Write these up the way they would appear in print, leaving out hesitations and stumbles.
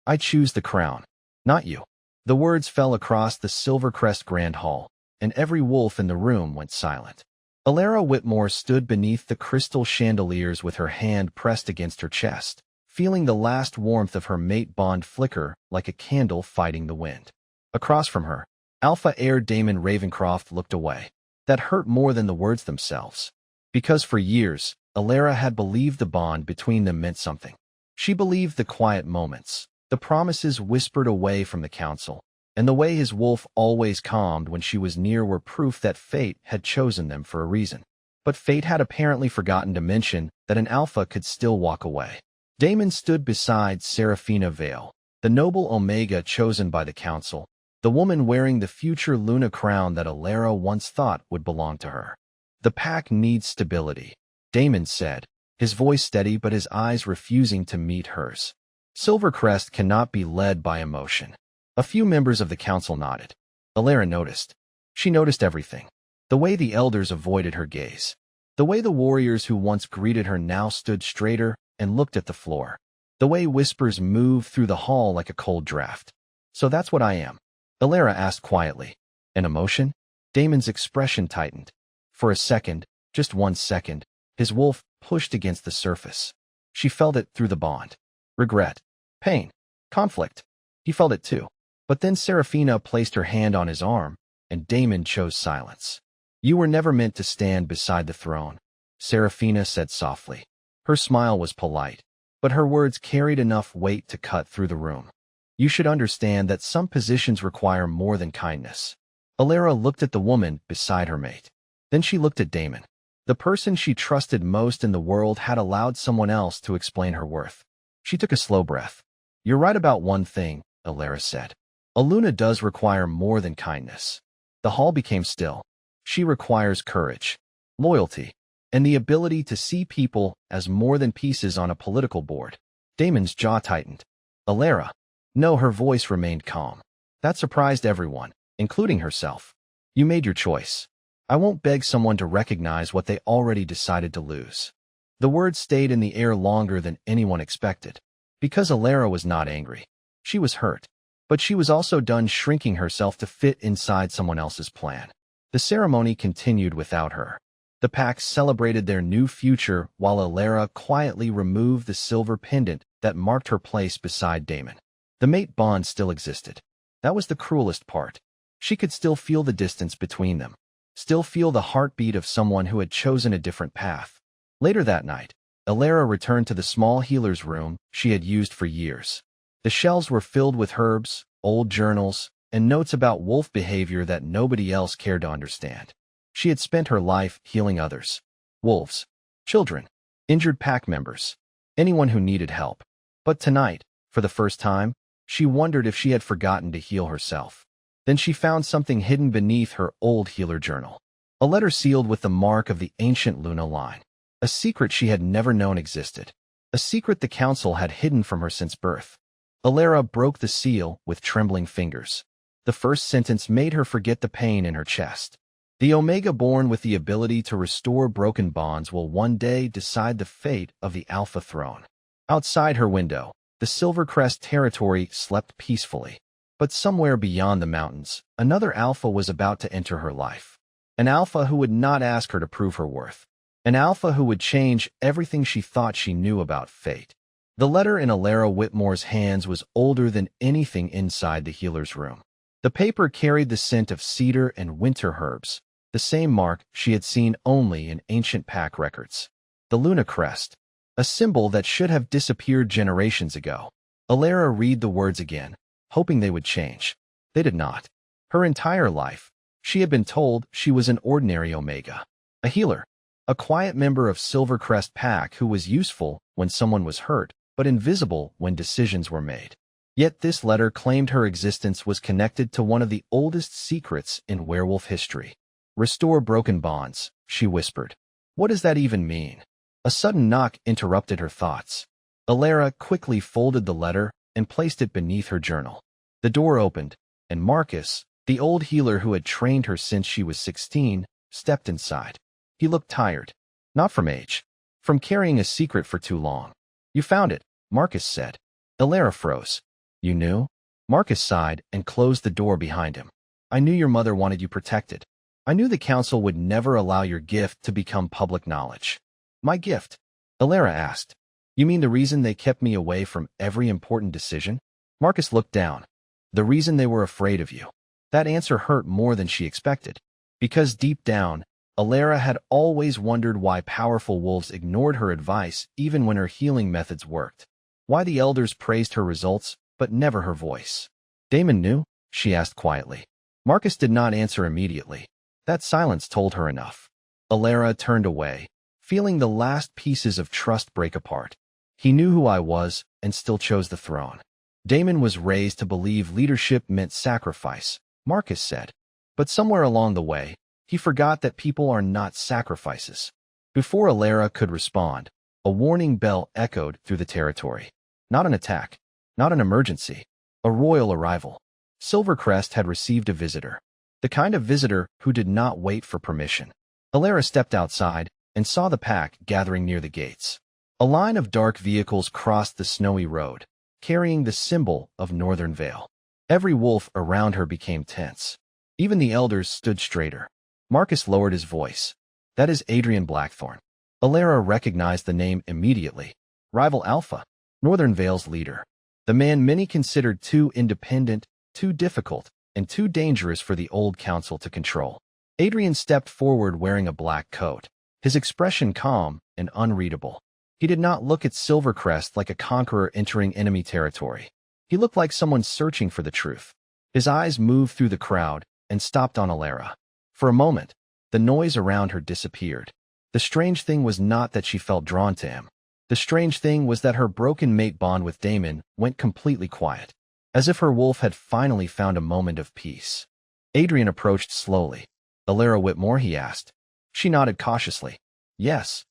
I choose the crown, not you. The words fell across the Silvercrest Grand Hall, and every wolf in the room went silent. Alara Whitmore stood beneath the crystal chandeliers with her hand pressed against her chest, feeling the last warmth of her mate bond flicker like a candle fighting the wind. Across from her, Alpha Heir Damon Ravencroft looked away. That hurt more than the words themselves. Because for years, Alara had believed the bond between them meant something. She believed the quiet moments, the promises whispered away from the council, and the way his wolf always calmed when she was near were proof that fate had chosen them for a reason. But fate had apparently forgotten to mention that an alpha could still walk away. Damon stood beside Seraphina Vale, the noble Omega chosen by the council, the woman wearing the future Luna crown that Alara once thought would belong to her. The pack needs stability, Damon said, his voice steady but his eyes refusing to meet hers. Silvercrest cannot be led by emotion. A few members of the council nodded. Alara noticed. She noticed everything. The way the elders avoided her gaze. The way the warriors who once greeted her now stood straighter and looked at the floor. The way whispers moved through the hall like a cold draft. So that's what I am, Alara asked quietly. An emotion? Damon's expression tightened. For a second, just 1 second, his wolf pushed against the surface. She felt it through the bond. Regret. Pain. Conflict. He felt it too. But then Seraphina placed her hand on his arm, and Damon chose silence. You were never meant to stand beside the throne, Seraphina said softly. Her smile was polite, but her words carried enough weight to cut through the room. You should understand that some positions require more than kindness. Alara looked at the woman beside her mate. Then she looked at Damon. The person she trusted most in the world had allowed someone else to explain her worth. She took a slow breath. You're right about one thing, Alara said. A Luna does require more than kindness. The hall became still. She requires courage, loyalty, and the ability to see people as more than pieces on a political board. Damon's jaw tightened. Alara. No, her voice remained calm. That surprised everyone, including herself. You made your choice. I won't beg someone to recognize what they already decided to lose. The words stayed in the air longer than anyone expected. Because Alara was not angry. She was hurt. But she was also done shrinking herself to fit inside someone else's plan. The ceremony continued without her. The pack celebrated their new future while Alara quietly removed the silver pendant that marked her place beside Damon. The mate bond still existed. That was the cruelest part. She could still feel the distance between them. Still feel the heartbeat of someone who had chosen a different path. Later that night, Alara returned to the small healer's room she had used for years. The shelves were filled with herbs, old journals, and notes about wolf behavior that nobody else cared to understand. She had spent her life healing others. Wolves, children, injured pack members, anyone who needed help. But tonight, for the first time, she wondered if she had forgotten to heal herself. Then she found something hidden beneath her old healer journal. A letter sealed with the mark of the ancient Luna line. A secret she had never known existed. A secret the council had hidden from her since birth. Alara broke the seal with trembling fingers. The first sentence made her forget the pain in her chest. The Omega born with the ability to restore broken bonds will one day decide the fate of the Alpha throne. Outside her window, the Silvercrest territory slept peacefully. But somewhere beyond the mountains, another Alpha was about to enter her life. An Alpha who would not ask her to prove her worth. An Alpha who would change everything she thought she knew about fate. The letter in Alara Whitmore's hands was older than anything inside the healer's room. The paper carried the scent of cedar and winter herbs, the same mark she had seen only in ancient pack records. The Luna crest, a symbol that should have disappeared generations ago. Alara read the words again, hoping they would change. They did not. Her entire life, she had been told she was an ordinary Omega. A healer. A quiet member of Silvercrest pack who was useful when someone was hurt, but invisible when decisions were made. Yet this letter claimed her existence was connected to one of the oldest secrets in werewolf history. Restore broken bonds, she whispered. What does that even mean? A sudden knock interrupted her thoughts. Alara quickly folded the letter and placed it beneath her journal. The door opened, and Marcus, the old healer who had trained her since she was 16, stepped inside. He looked tired. Not from age. From carrying a secret for too long. You found it, Marcus said. Alara froze. You knew? Marcus sighed and closed the door behind him. I knew your mother wanted you protected. I knew the council would never allow your gift to become public knowledge. My gift? Alara asked. You mean the reason they kept me away from every important decision? Marcus looked down. The reason they were afraid of you. That answer hurt more than she expected. Because deep down, Alara had always wondered why powerful wolves ignored her advice even when her healing methods worked. Why the elders praised her results, but never her voice. Damon knew? She asked quietly. Marcus did not answer immediately. That silence told her enough. Alara turned away, feeling the last pieces of trust break apart. He knew who I was and still chose the throne. Damon was raised to believe leadership meant sacrifice, Marcus said. But somewhere along the way, he forgot that people are not sacrifices. Before Alara could respond, a warning bell echoed through the territory. Not an attack, not an emergency, a royal arrival. Silvercrest had received a visitor. The kind of visitor who did not wait for permission. Alara stepped outside and saw the pack gathering near the gates. A line of dark vehicles crossed the snowy road, carrying the symbol of Northern Vale. Every wolf around her became tense. Even the elders stood straighter. Marcus lowered his voice. That is Adrian Blackthorn. Alara recognized the name immediately. Rival Alpha, Northern Vale's leader. The man many considered too independent, too difficult, and too dangerous for the old council to control. Adrian stepped forward wearing a black coat, his expression calm and unreadable. He did not look at Silvercrest like a conqueror entering enemy territory. He looked like someone searching for the truth. His eyes moved through the crowd and stopped on Alara. For a moment, the noise around her disappeared. The strange thing was not that she felt drawn to him. The strange thing was that her broken mate bond with Damon went completely quiet, as if her wolf had finally found a moment of peace. Adrian approached slowly. Alara Whitmore, he asked. She nodded cautiously. Yes.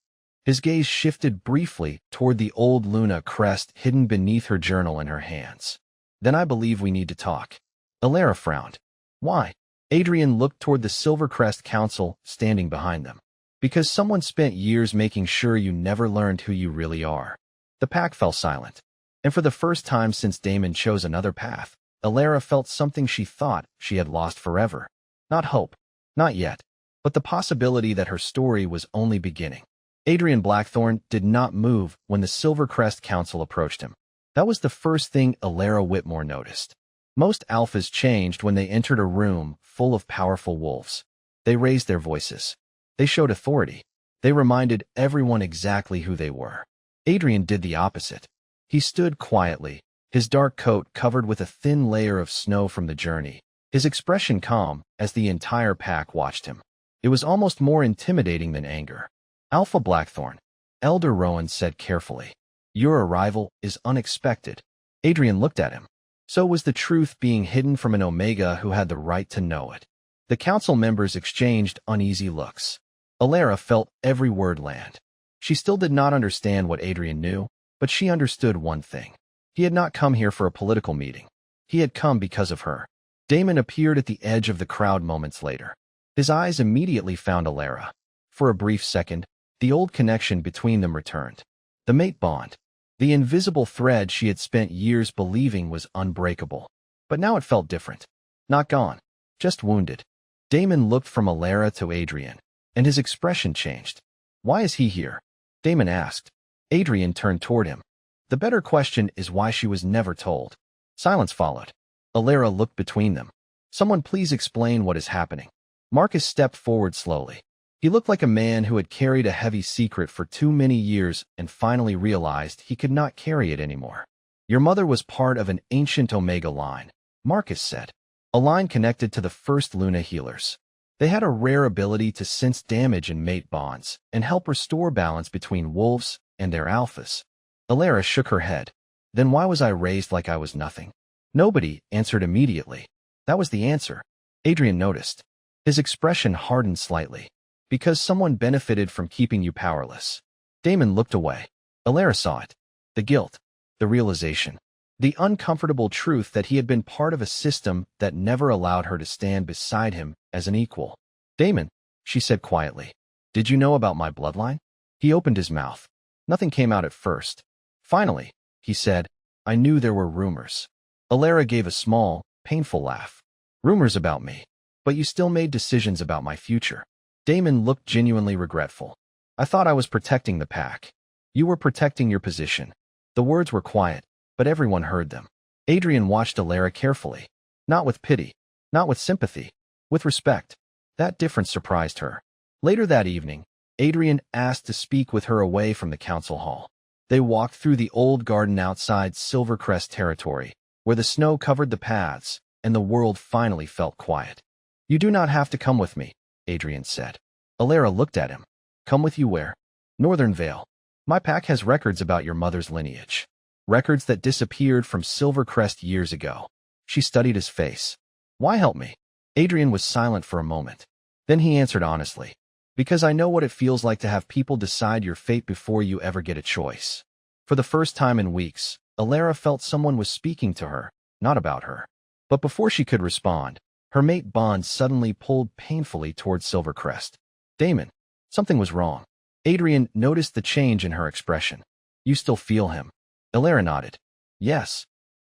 His gaze shifted briefly toward the old Luna crest hidden beneath her journal in her hands. Then I believe we need to talk. Alara frowned. Why? Adrian looked toward the Silvercrest Council standing behind them. Because someone spent years making sure you never learned who you really are. The pack fell silent. And for the first time since Damon chose another path, Alara felt something she thought she had lost forever. Not hope. Not yet. But the possibility that her story was only beginning. Adrian Blackthorn did not move when the Silvercrest Council approached him. That was the first thing Alara Whitmore noticed. Most alphas changed when they entered a room full of powerful wolves. They raised their voices. They showed authority. They reminded everyone exactly who they were. Adrian did the opposite. He stood quietly, his dark coat covered with a thin layer of snow from the journey, his expression calm as the entire pack watched him. It was almost more intimidating than anger. Alpha Blackthorn, Elder Rowan said carefully. Your arrival is unexpected. Adrian looked at him. So was the truth being hidden from an Omega who had the right to know it. The council members exchanged uneasy looks. Alara felt every word land. She still did not understand what Adrian knew, but she understood one thing. He had not come here for a political meeting. He had come because of her. Damon appeared at the edge of the crowd moments later. His eyes immediately found Alara. For a brief second, the old connection between them returned. The mate bond. The invisible thread she had spent years believing was unbreakable. But now it felt different. Not gone. Just wounded. Damon looked from Alara to Adrian, and his expression changed. Why is he here? Damon asked. Adrian turned toward him. The better question is why she was never told. Silence followed. Alara looked between them. Someone please explain what is happening. Marcus stepped forward slowly. He looked like a man who had carried a heavy secret for too many years and finally realized he could not carry it anymore. Your mother was part of an ancient Omega line, Marcus said. A line connected to the first Luna healers. They had a rare ability to sense damage in mate bonds and help restore balance between wolves and their alphas. Alara shook her head. Then why was I raised like I was nothing? Nobody answered immediately. That was the answer. Adrian noticed. His expression hardened slightly. Because someone benefited from keeping you powerless. Damon looked away. Alara saw it. The guilt. The realization. The uncomfortable truth that he had been part of a system that never allowed her to stand beside him as an equal. Damon, she said quietly. Did you know about my bloodline? He opened his mouth. Nothing came out at first. Finally, he said, I knew there were rumors. Alara gave a small, painful laugh. Rumors about me. But you still made decisions about my future. Damon looked genuinely regretful. I thought I was protecting the pack. You were protecting your position. The words were quiet, but everyone heard them. Adrian watched Alara carefully. Not with pity, not with sympathy, with respect. That difference surprised her. Later that evening, Adrian asked to speak with her away from the council hall. They walked through the old garden outside Silvercrest territory, where the snow covered the paths, and the world finally felt quiet. You do not have to come with me, Adrian said. Alara looked at him. Come with you where? Northern Vale. My pack has records about your mother's lineage. Records that disappeared from Silvercrest years ago. She studied his face. Why help me? Adrian was silent for a moment. Then he answered honestly. Because I know what it feels like to have people decide your fate before you ever get a choice. For the first time in weeks, Alara felt someone was speaking to her, not about her. But before she could respond, her mate Bond suddenly pulled painfully towards Silvercrest. Damon, something was wrong. Adrian noticed the change in her expression. You still feel him? Alara nodded. Yes.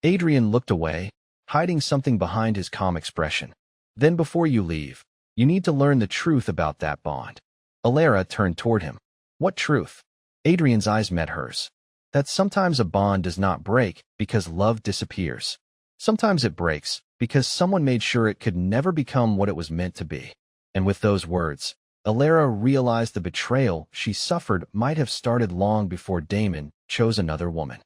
Adrian looked away, hiding something behind his calm expression. Then before you leave, you need to learn the truth about that bond. Alara turned toward him. What truth? Adrian's eyes met hers. That sometimes a bond does not break because love disappears. Sometimes it breaks because someone made sure it could never become what it was meant to be. And with those words, Alara realized the betrayal she suffered might have started long before Damon chose another woman.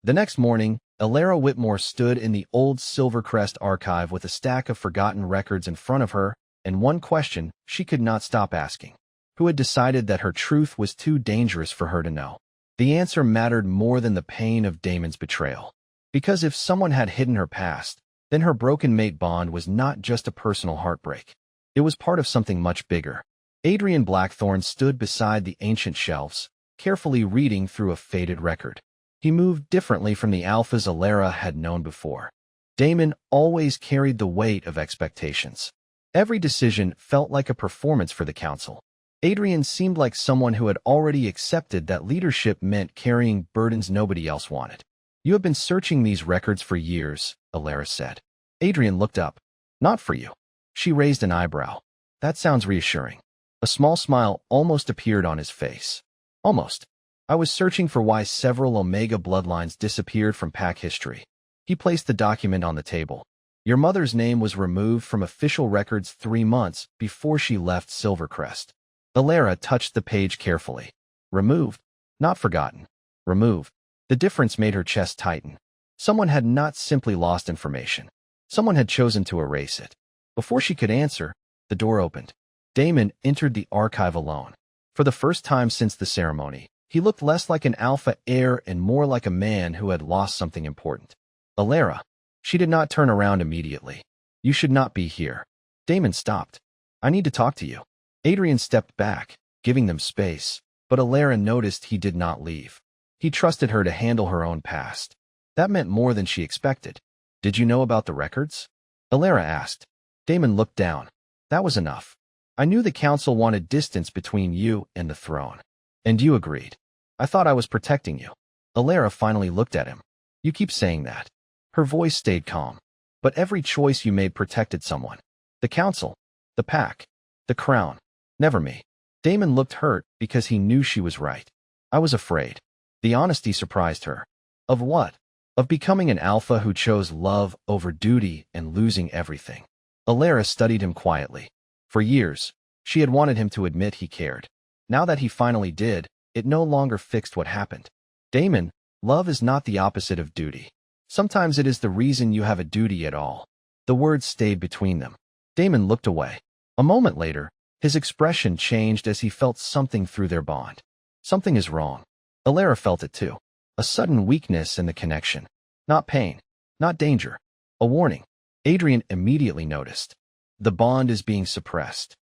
The next morning, Alara Whitmore stood in the old Silvercrest archive with a stack of forgotten records in front of her, and one question she could not stop asking. Who had decided that her truth was too dangerous for her to know? The answer mattered more than the pain of Damon's betrayal. Because if someone had hidden her past, then her broken mate bond was not just a personal heartbreak. It was part of something much bigger. Adrian Blackthorne stood beside the ancient shelves, carefully reading through a faded record. He moved differently from the alphas Alara had known before. Damon always carried the weight of expectations. Every decision felt like a performance for the council. Adrian seemed like someone who had already accepted that leadership meant carrying burdens nobody else wanted. You have been searching these records for years, Alara said. Adrian looked up. Not for you. She raised an eyebrow. That sounds reassuring. A small smile almost appeared on his face. Almost. I was searching for why several Omega bloodlines disappeared from pack history. He placed the document on the table. Your mother's name was removed from official records 3 months before she left Silvercrest. Alara touched the page carefully. Removed, not forgotten. Removed. The difference made her chest tighten. Someone had not simply lost information. Someone had chosen to erase it. Before she could answer, the door opened. Damon entered the archive alone. For the first time since the ceremony, he looked less like an alpha heir and more like a man who had lost something important. Alara. She did not turn around immediately. You should not be here. Damon stopped. I need to talk to you. Adrian stepped back, giving them space, but Alara noticed he did not leave. He trusted her to handle her own past. That meant more than she expected. Did you know about the records? Alara asked. Damon looked down. That was enough. I knew the council wanted distance between you and the throne. And you agreed. I thought I was protecting you. Alara finally looked at him. You keep saying that. Her voice stayed calm. But every choice you made protected someone. The council. The pack. The crown. Never me. Damon looked hurt because he knew she was right. I was afraid. The honesty surprised her. Of what? Of becoming an alpha who chose love over duty and losing everything. Alara studied him quietly. For years, she had wanted him to admit he cared. Now that he finally did, it no longer fixed what happened. Damon, love is not the opposite of duty. Sometimes it is the reason you have a duty at all. The words stayed between them. Damon looked away. A moment later, his expression changed as he felt something through their bond. Something is wrong. Alara felt it too. A sudden weakness in the connection. Not pain. Not danger. A warning. Adrian immediately noticed. The bond is being suppressed.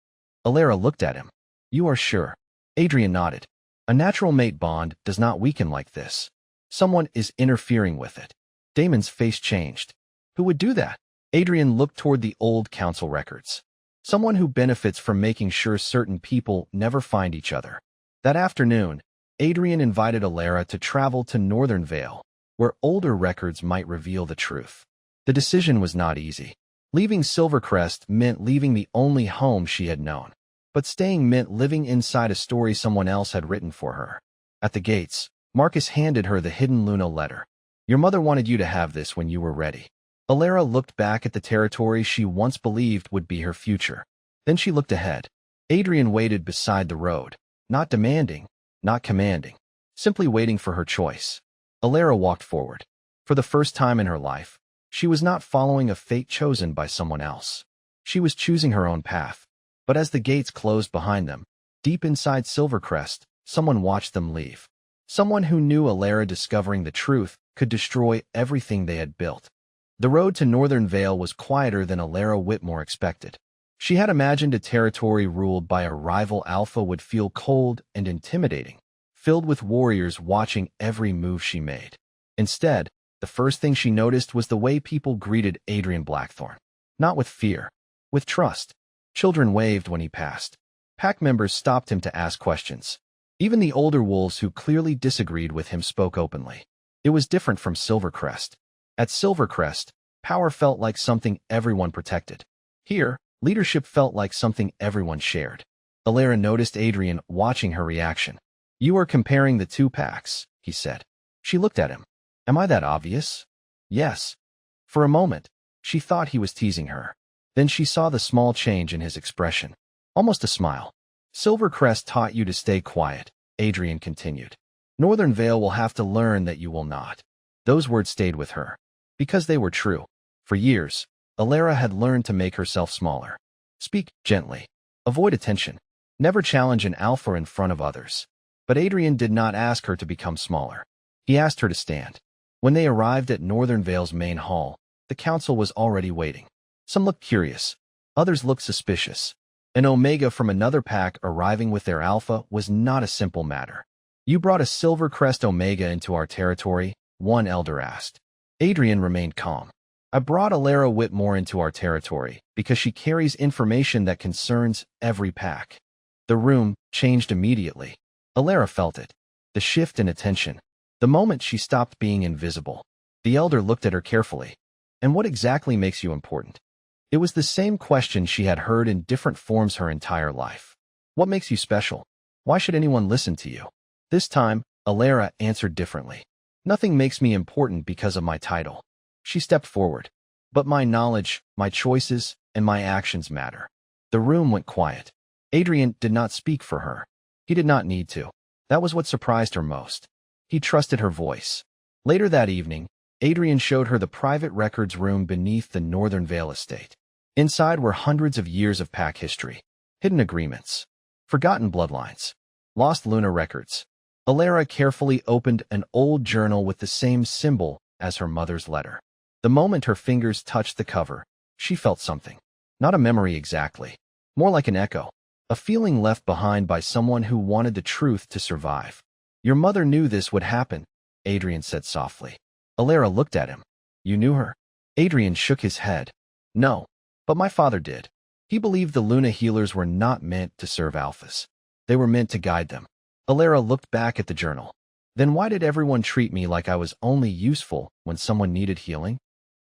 Alara looked at him. You are sure? Adrian nodded. A natural mate bond does not weaken like this. Someone is interfering with it. Damon's face changed. Who would do that? Adrian looked toward the old council records. Someone who benefits from making sure certain people never find each other. That afternoon, Adrian invited Alara to travel to Northern Vale, where older records might reveal the truth. The decision was not easy. Leaving Silvercrest meant leaving the only home she had known, but staying meant living inside a story someone else had written for her. At the gates, Marcus handed her the hidden Luna letter. Your mother wanted you to have this when you were ready. Alara looked back at the territory she once believed would be her future. Then she looked ahead. Adrian waited beside the road, not demanding, not commanding, simply waiting for her choice. Alara walked forward. For the first time in her life, she was not following a fate chosen by someone else. She was choosing her own path. But as the gates closed behind them, deep inside Silvercrest, someone watched them leave. Someone who knew Alara discovering the truth could destroy everything they had built. The road to Northern Vale was quieter than Alara Whitmore expected. She had imagined a territory ruled by a rival alpha would feel cold and intimidating, filled with warriors watching every move she made. Instead, the first thing she noticed was the way people greeted Adrian Blackthorne. Not with fear, with trust. Children waved when he passed. Pack members stopped him to ask questions. Even the older wolves who clearly disagreed with him spoke openly. It was different from Silvercrest. At Silvercrest, power felt like something everyone protected. Here, leadership felt like something everyone shared. Alara noticed Adrian watching her reaction. You are comparing the two packs, he said. She looked at him. Am I that obvious? Yes. For a moment, she thought he was teasing her. Then she saw the small change in his expression. Almost a smile. Silvercrest taught you to stay quiet, Adrian continued. Northern Vale will have to learn that you will not. Those words stayed with her. Because they were true. For years, Alara had learned to make herself smaller. Speak gently. Avoid attention. Never challenge an alpha in front of others. But Adrian did not ask her to become smaller. He asked her to stand. When they arrived at Northern Vale's main hall, the council was already waiting. Some looked curious. Others looked suspicious. An Omega from another pack arriving with their alpha was not a simple matter. You brought a Silvercrest Omega into our territory, one elder asked. Adrian remained calm. I brought Alara Whitmore into our territory because she carries information that concerns every pack. The room changed immediately. Alara felt it. The shift in attention. The moment she stopped being invisible. The elder looked at her carefully. And what exactly makes you important? It was the same question she had heard in different forms her entire life. What makes you special? Why should anyone listen to you? This time, Alara answered differently. Nothing makes me important because of my title. She stepped forward. But my knowledge, my choices, and my actions matter. The room went quiet. Adrian did not speak for her. He did not need to. That was what surprised her most. He trusted her voice. Later that evening, Adrian showed her the private records room beneath the Northern Vale estate. Inside were hundreds of years of pack history, hidden agreements, forgotten bloodlines, lost Luna records. Alara carefully opened an old journal with the same symbol as her mother's letter. The moment her fingers touched the cover, she felt something. Not a memory exactly, more like an echo, a feeling left behind by someone who wanted the truth to survive. Your mother knew this would happen, Adrian said softly. Alara looked at him. You knew her? Adrian shook his head. No, but my father did. He believed the Luna healers were not meant to serve alphas. They were meant to guide them. Alara looked back at the journal. Then why did everyone treat me like I was only useful when someone needed healing?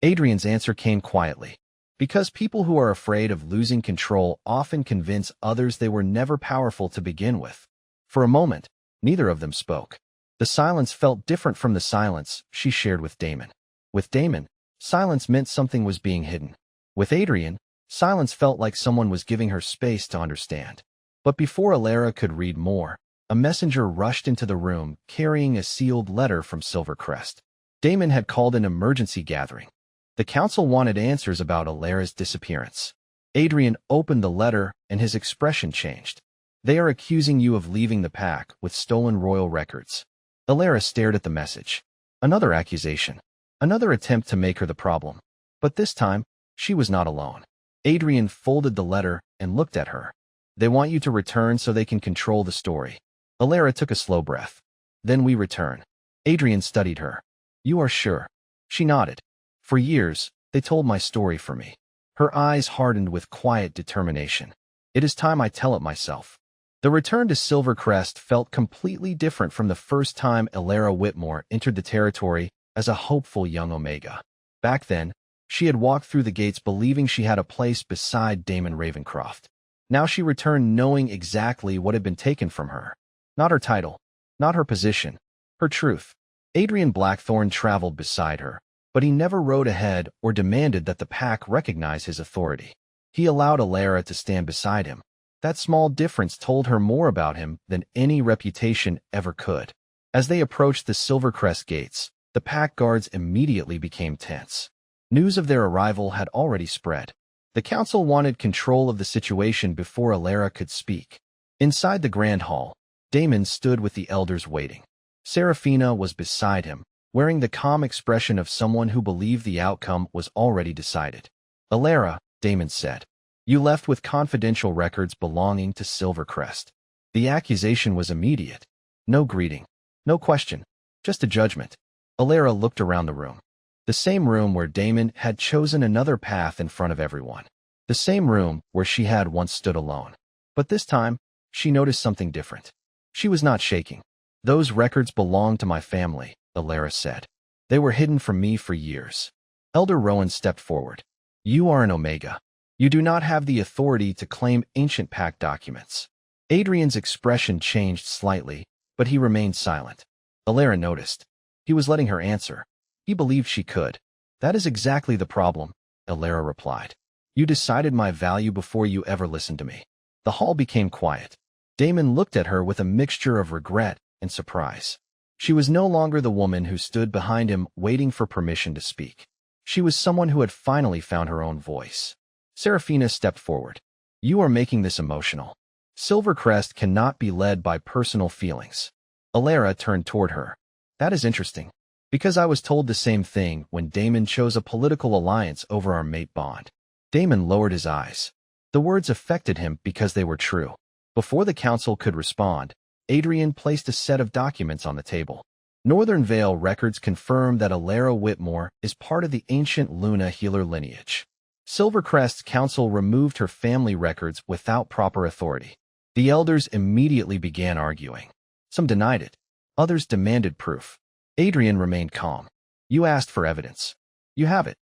Adrian's answer came quietly. Because people who are afraid of losing control often convince others they were never powerful to begin with. For a moment, neither of them spoke. The silence felt different from the silence she shared with Damon. With Damon, silence meant something was being hidden. With Adrian, silence felt like someone was giving her space to understand. But before Alara could read more, a messenger rushed into the room carrying a sealed letter from Silvercrest. Damon had called an emergency gathering. The council wanted answers about Alara's disappearance. Adrian opened the letter and his expression changed. They are accusing you of leaving the pack with stolen royal records. Alara stared at the message. Another accusation. Another attempt to make her the problem. But this time, she was not alone. Adrian folded the letter and looked at her. They want you to return so they can control the story. Alara took a slow breath. Then we return. Adrian studied her. You are sure? She nodded. For years, they told my story for me. Her eyes hardened with quiet determination. It is time I tell it myself. The return to Silvercrest felt completely different from the first time Alara Whitmore entered the territory as a hopeful young Omega. Back then, She had walked through the gates believing she had a place beside Damon Ravencroft. Now she returned knowing exactly what had been taken from her. Not her title, not her position, her truth. Adrian Blackthorne traveled beside her, but he never rode ahead or demanded that the pack recognize his authority. He allowed Alara to stand beside him. That small difference told her more about him than any reputation ever could. As they approached the Silvercrest gates, the pack guards immediately became tense. News of their arrival had already spread. The council wanted control of the situation before Alara could speak. Inside the grand hall, Damon stood with the elders waiting. Seraphina was beside him, wearing the calm expression of someone who believed the outcome was already decided. Alara, Damon said, you left with confidential records belonging to Silvercrest. The accusation was immediate. No greeting, no question, just a judgment. Alara looked around the room. The same room where Damon had chosen another path in front of everyone. The same room where she had once stood alone. But this time, she noticed something different. She was not shaking. Those records belong to my family, Alara said. They were hidden from me for years. Elder Rowan stepped forward. You are an Omega. You do not have the authority to claim ancient pact documents. Adrian's expression changed slightly, but he remained silent. Alara noticed. He was letting her answer. He believed she could. That is exactly the problem, Alara replied. You decided my value before you ever listened to me. The hall became quiet. Damon looked at her with a mixture of regret and surprise. She was no longer the woman who stood behind him waiting for permission to speak. She was someone who had finally found her own voice. Seraphina stepped forward. You are making this emotional. Silvercrest cannot be led by personal feelings. Alara turned toward her. That is interesting. Because I was told the same thing when Damon chose a political alliance over our mate bond. Damon lowered his eyes. The words affected him because they were true. Before the council could respond, Adrian placed a set of documents on the table. Northern Vale records confirm that Alara Whitmore is part of the ancient Luna healer lineage. Silvercrest's council removed her family records without proper authority. The elders immediately began arguing. Some denied it. Others demanded proof. Adrian remained calm. You asked for evidence. You have it.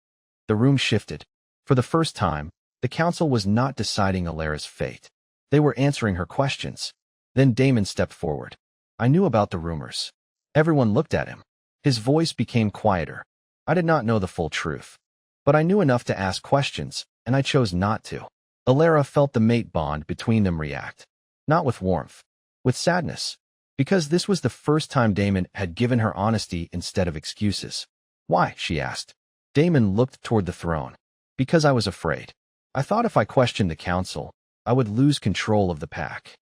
The room shifted. For the first time, the council was not deciding Alara's fate. They were answering her questions. Then Damon stepped forward. I knew about the rumors. Everyone looked at him. His voice became quieter. I did not know the full truth. But I knew enough to ask questions, and I chose not to. Alara felt the mate bond between them react. Not with warmth. With sadness. Because this was the first time Damon had given her honesty instead of excuses. Why? She asked. Damon looked toward the throne. Because I was afraid. I thought if I questioned the council, I would lose control of the pack.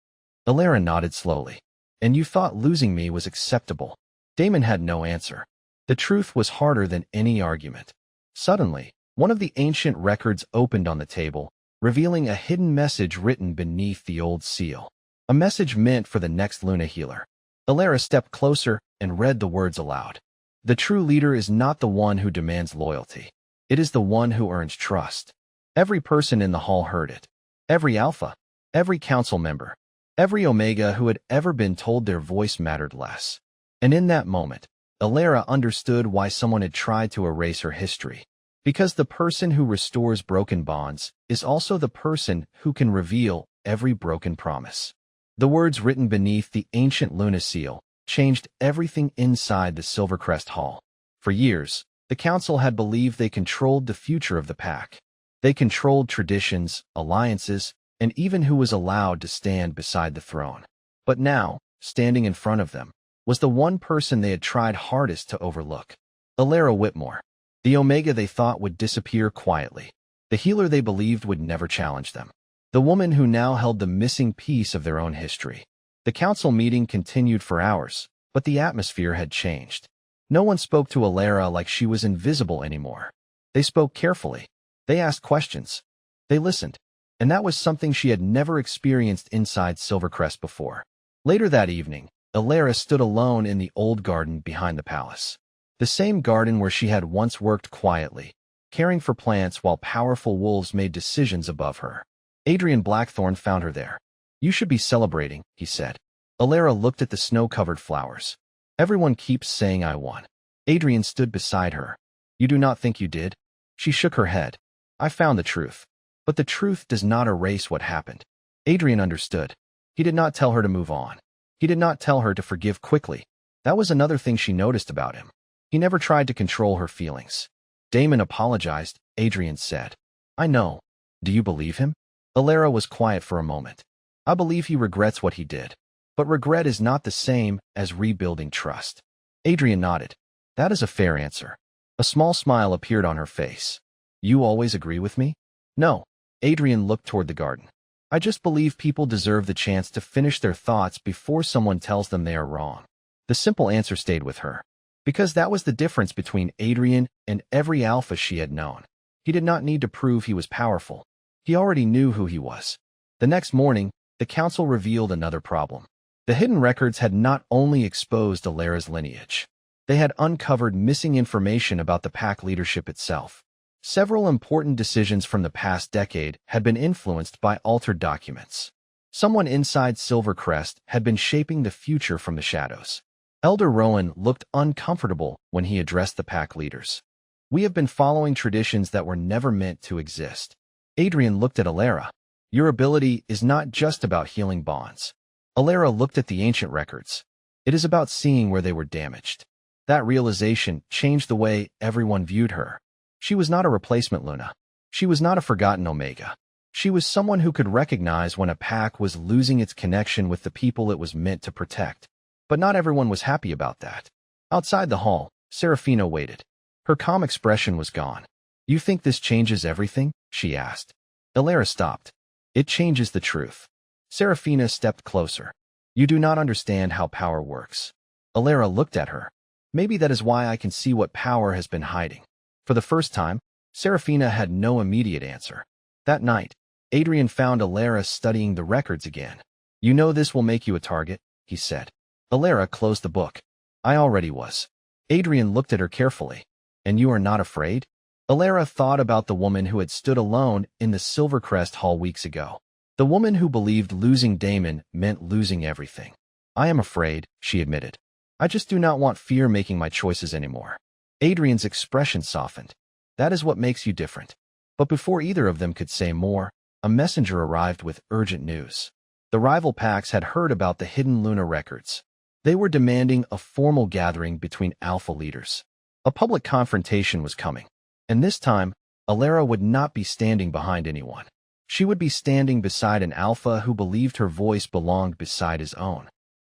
Alara nodded slowly. And you thought losing me was acceptable. Damon had no answer. The truth was harder than any argument. Suddenly, one of the ancient records opened on the table, revealing a hidden message written beneath the old seal. A message meant for the next Luna healer. Alara stepped closer and read the words aloud. The true leader is not the one who demands loyalty. It is the one who earns trust. Every person in the hall heard it. Every alpha, every council member, every Omega who had ever been told their voice mattered less. And in that moment, Alara understood why someone had tried to erase her history. Because the person who restores broken bonds is also the person who can reveal every broken promise. The words written beneath the ancient Luna seal changed everything inside the Silvercrest Hall. For years, the council had believed they controlled the future of the pack. They controlled traditions, alliances, and even who was allowed to stand beside the throne. But now, standing in front of them, was the one person they had tried hardest to overlook. Alara Whitmore, the Omega they thought would disappear quietly, the healer they believed would never challenge them. The woman who now held the missing piece of their own history. The council meeting continued for hours, but the atmosphere had changed. No one spoke to Alara like she was invisible anymore. They spoke carefully. They asked questions. They listened. And that was something she had never experienced inside Silvercrest before. Later that evening, Alara stood alone in the old garden behind the palace. The same garden where she had once worked quietly, caring for plants while powerful wolves made decisions above her. Adrian Blackthorne found her there. You should be celebrating, he said. Alara looked at the snow-covered flowers. Everyone keeps saying I won. Adrian stood beside her. You do not think you did? She shook her head. I found the truth. But the truth does not erase what happened. Adrian understood. He did not tell her to move on. He did not tell her to forgive quickly. That was another thing she noticed about him. He never tried to control her feelings. Damon apologized, Adrian said. I know. Do you believe him? Alara was quiet for a moment. I believe he regrets what he did. But regret is not the same as rebuilding trust. Adrian nodded. That is a fair answer. A small smile appeared on her face. You always agree with me? No. Adrian looked toward the garden. I just believe people deserve the chance to finish their thoughts before someone tells them they are wrong. The simple answer stayed with her. Because that was the difference between Adrian and every alpha she had known. He did not need to prove he was powerful. He already knew who he was. The next morning, the council revealed another problem. The hidden records had not only exposed Alara's lineage. They had uncovered missing information about the pack leadership itself. Several important decisions from the past decade had been influenced by altered documents. Someone inside Silvercrest had been shaping the future from the shadows. Elder Rowan looked uncomfortable when he addressed the pack leaders. We have been following traditions that were never meant to exist. Adrian looked at Alara. Your ability is not just about healing bonds. Alara looked at the ancient records. It is about seeing where they were damaged. That realization changed the way everyone viewed her. She was not a replacement Luna. She was not a forgotten Omega. She was someone who could recognize when a pack was losing its connection with the people it was meant to protect. But not everyone was happy about that. Outside the hall, Serafina waited. Her calm expression was gone. You think this changes everything? She asked. Alara stopped. It changes the truth. Serafina stepped closer. You do not understand how power works. Alara looked at her. Maybe that is why I can see what power has been hiding. For the first time, Serafina had no immediate answer. That night, Adrian found Alara studying the records again. You know this will make you a target, he said. Alara closed the book. I already was. Adrian looked at her carefully. And you are not afraid? Alara thought about the woman who had stood alone in the Silvercrest Hall weeks ago. The woman who believed losing Damon meant losing everything. I am afraid, she admitted. I just do not want fear making my choices anymore. Adrian's expression softened. That is what makes you different. But before either of them could say more, a messenger arrived with urgent news. The rival packs had heard about the hidden Luna records. They were demanding a formal gathering between alpha leaders. A public confrontation was coming. And this time, Alara would not be standing behind anyone. She would be standing beside an alpha who believed her voice belonged beside his own.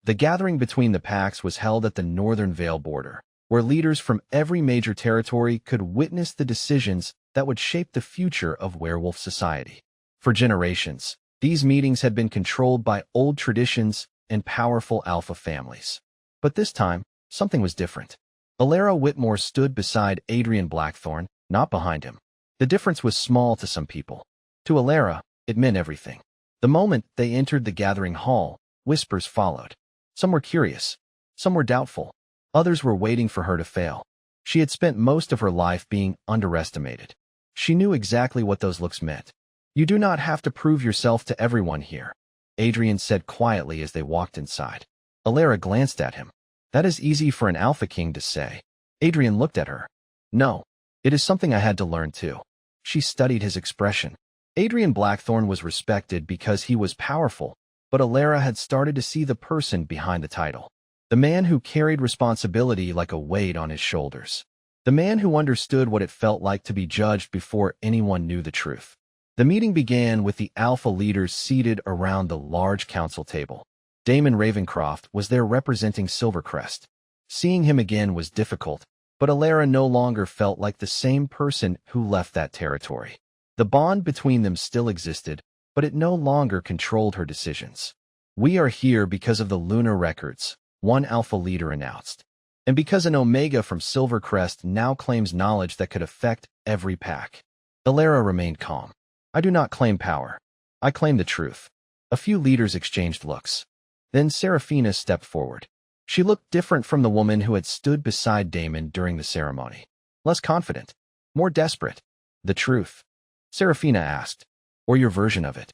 The gathering between the packs was held at the Northern Vale border, where leaders from every major territory could witness the decisions that would shape the future of werewolf society. For generations, these meetings had been controlled by old traditions and powerful alpha families. But this time, something was different. Alara Whitmore stood beside Adrian Blackthorne, not behind him. The difference was small to some people. To Alara, it meant everything. The moment they entered the gathering hall, whispers followed. Some were curious. Some were doubtful. Others were waiting for her to fail. She had spent most of her life being underestimated. She knew exactly what those looks meant. You do not have to prove yourself to everyone here, Adrian said quietly as they walked inside. Alara glanced at him. That is easy for an Alpha King to say. Adrian looked at her. No, it is something I had to learn too. She studied his expression. Adrian Blackthorne was respected because he was powerful, but Alara had started to see the person behind the title. The man who carried responsibility like a weight on his shoulders. The man who understood what it felt like to be judged before anyone knew the truth. The meeting began with the alpha leaders seated around the large council table. Damon Ravencroft was there representing Silvercrest. Seeing him again was difficult, but Alara no longer felt like the same person who left that territory. The bond between them still existed, but it no longer controlled her decisions. We are here because of the Lunar records, one alpha leader announced. And because an Omega from Silvercrest now claims knowledge that could affect every pack. Alara remained calm. I do not claim power. I claim the truth. A few leaders exchanged looks. Then Serafina stepped forward. She looked different from the woman who had stood beside Damon during the ceremony. Less confident. More desperate. The truth? Serafina asked. Or your version of it?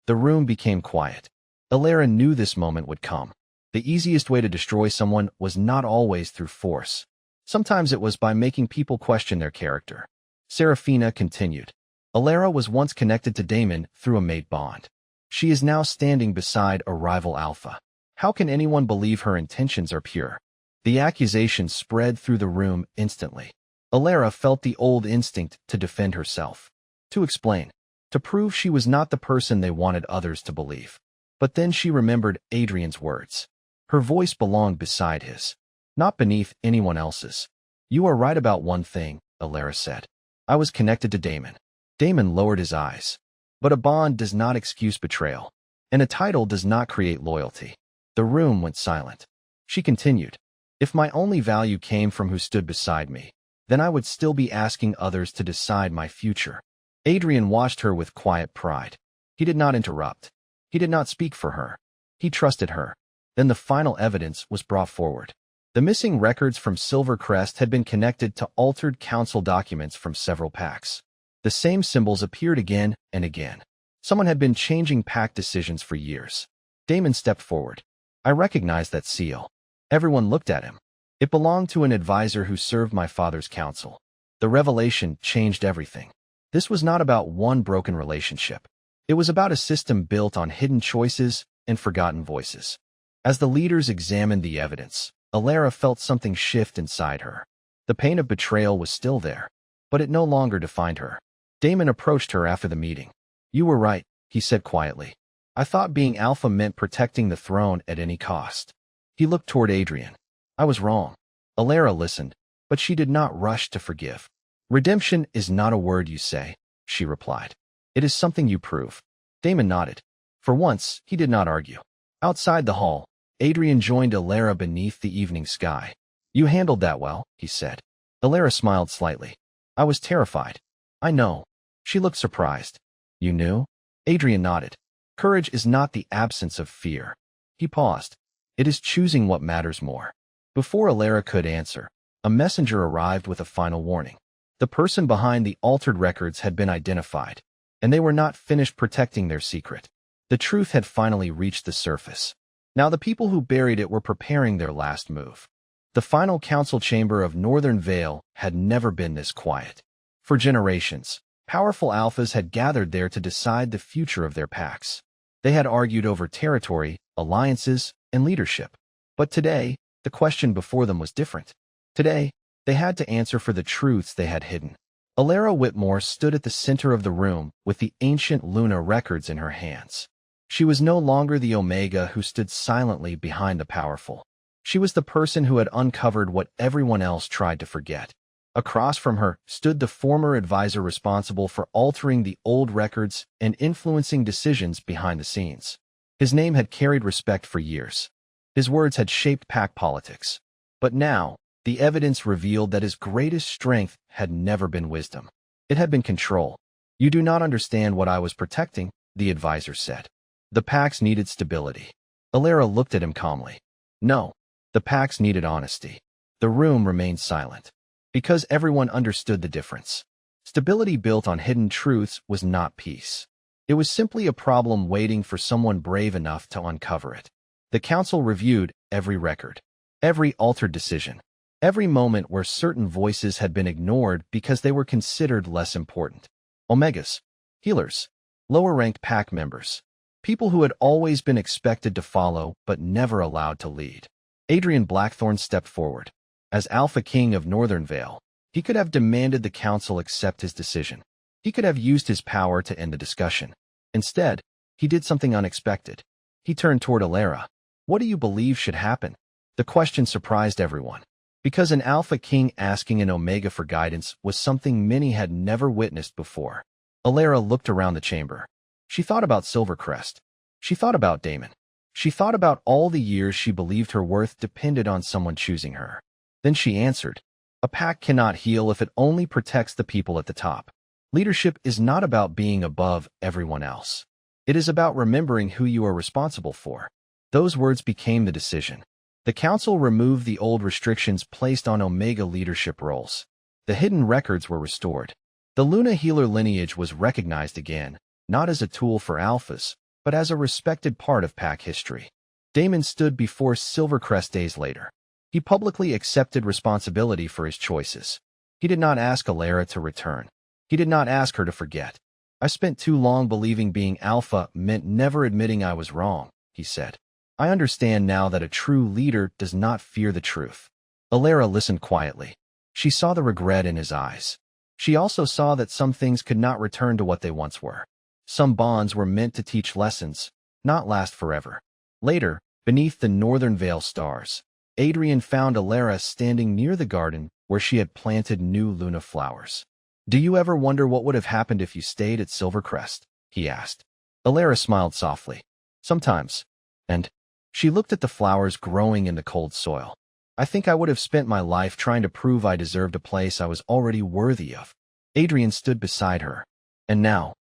The room became quiet. Alara knew this moment would come. The easiest way to destroy someone was not always through force. Sometimes it was by making people question their character. Serafina continued. Alara was once connected to Damon through a mate bond. She is now standing beside a rival alpha. How can anyone believe her intentions are pure? The accusation spread through the room instantly. Alara felt the old instinct to defend herself, to explain, to prove she was not the person they wanted others to believe. But then she remembered Adrian's words. Her voice belonged beside his, not beneath anyone else's. You are right about one thing, Alara said. I was connected to Damon. Damon lowered his eyes. But a bond does not excuse betrayal, and a title does not create loyalty. The room went silent. She continued. If my only value came from who stood beside me, then I would still be asking others to decide my future. Adrian watched her with quiet pride. He did not interrupt. He did not speak for her. He trusted her. Then the final evidence was brought forward. The missing records from Silvercrest had been connected to altered council documents from several packs. The same symbols appeared again and again. Someone had been changing pack decisions for years. Damon stepped forward. I recognized that seal. Everyone looked at him. It belonged to an advisor who served my father's council. The revelation changed everything. This was not about one broken relationship. It was about a system built on hidden choices and forgotten voices. As the leaders examined the evidence, Alara felt something shift inside her. The pain of betrayal was still there, but it no longer defined her. Damon approached her after the meeting. You were right, he said quietly. I thought being alpha meant protecting the throne at any cost. He looked toward Adrian. I was wrong. Alara listened, but she did not rush to forgive. Redemption is not a word you say, she replied. It is something you prove. Damon nodded. For once, he did not argue. Outside the hall, Adrian joined Alara beneath the evening sky. You handled that well, he said. Alara smiled slightly. I was terrified. I know. She looked surprised. You knew? Adrian nodded. Courage is not the absence of fear. He paused. It is choosing what matters more. Before Alara could answer, a messenger arrived with a final warning. The person behind the altered records had been identified, and they were not finished protecting their secret. The truth had finally reached the surface. Now the people who buried it were preparing their last move. The final council chamber of Northern Vale had never been this quiet. For generations, powerful alphas had gathered there to decide the future of their packs. They had argued over territory, alliances, and leadership. But today, the question before them was different. Today, they had to answer for the truths they had hidden. Alara Whitmore stood at the center of the room with the ancient Luna records in her hands. She was no longer the Omega who stood silently behind the powerful. She was the person who had uncovered what everyone else tried to forget. Across from her stood the former advisor responsible for altering the old records and influencing decisions behind the scenes. His name had carried respect for years. His words had shaped pack politics. But now, the evidence revealed that his greatest strength had never been wisdom. It had been control. You do not understand what I was protecting, the advisor said. The packs needed stability. Alara looked at him calmly. No, the packs needed honesty. The room remained silent. Because everyone understood the difference. Stability built on hidden truths was not peace. It was simply a problem waiting for someone brave enough to uncover it. The council reviewed every record, every altered decision, every moment where certain voices had been ignored because they were considered less important. Omegas, healers, lower-ranked pack members, people who had always been expected to follow but never allowed to lead. Adrian Blackthorne stepped forward. As Alpha King of Northern Vale, he could have demanded the council accept his decision. He could have used his power to end the discussion. Instead, he did something unexpected. He turned toward Alara. What do you believe should happen? The question surprised everyone. Because an Alpha King asking an Omega for guidance was something many had never witnessed before. Alara looked around the chamber. She thought about Silvercrest. She thought about Damon. She thought about all the years she believed her worth depended on someone choosing her. Then she answered, a pack cannot heal if it only protects the people at the top. Leadership is not about being above everyone else. It is about remembering who you are responsible for. Those words became the decision. The council removed the old restrictions placed on Omega leadership roles. The hidden records were restored. The Luna healer lineage was recognized again, not as a tool for alphas, but as a respected part of pack history. Damon stood before Silvercrest days later. He publicly accepted responsibility for his choices. He did not ask Alara to return. He did not ask her to forget. I spent too long believing being alpha meant never admitting I was wrong, he said. I understand now that a true leader does not fear the truth. Alara listened quietly. She saw the regret in his eyes. She also saw that some things could not return to what they once were. Some bonds were meant to teach lessons, not last forever. Later, beneath the northern veil stars, Adrian found Alara standing near the garden where she had planted new Luna flowers. Do you ever wonder what would have happened if you stayed at Silvercrest? He asked. Alara smiled softly. Sometimes. And she looked at the flowers growing in the cold soil. I think I would have spent my life trying to prove I deserved a place I was already worthy of. Adrian stood beside her. And now?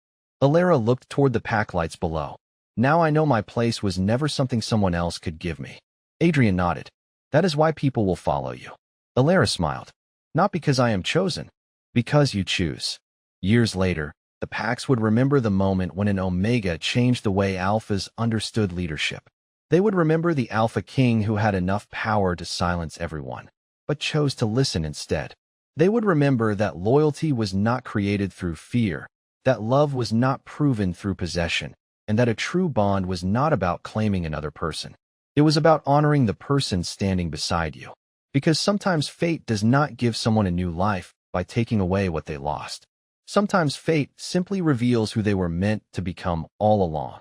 Alara looked toward the pack lights below. Now I know my place was never something someone else could give me. Adrian nodded. That is why people will follow you. Alara smiled. Not because I am chosen. Because you choose. Years later, the packs would remember the moment when an Omega changed the way Alphas understood leadership. They would remember the Alpha King who had enough power to silence everyone, but chose to listen instead. They would remember that loyalty was not created through fear, that love was not proven through possession, and that a true bond was not about claiming another person. It was about honoring the person standing beside you. Because sometimes fate does not give someone a new life by taking away what they lost. Sometimes fate simply reveals who they were meant to become all along.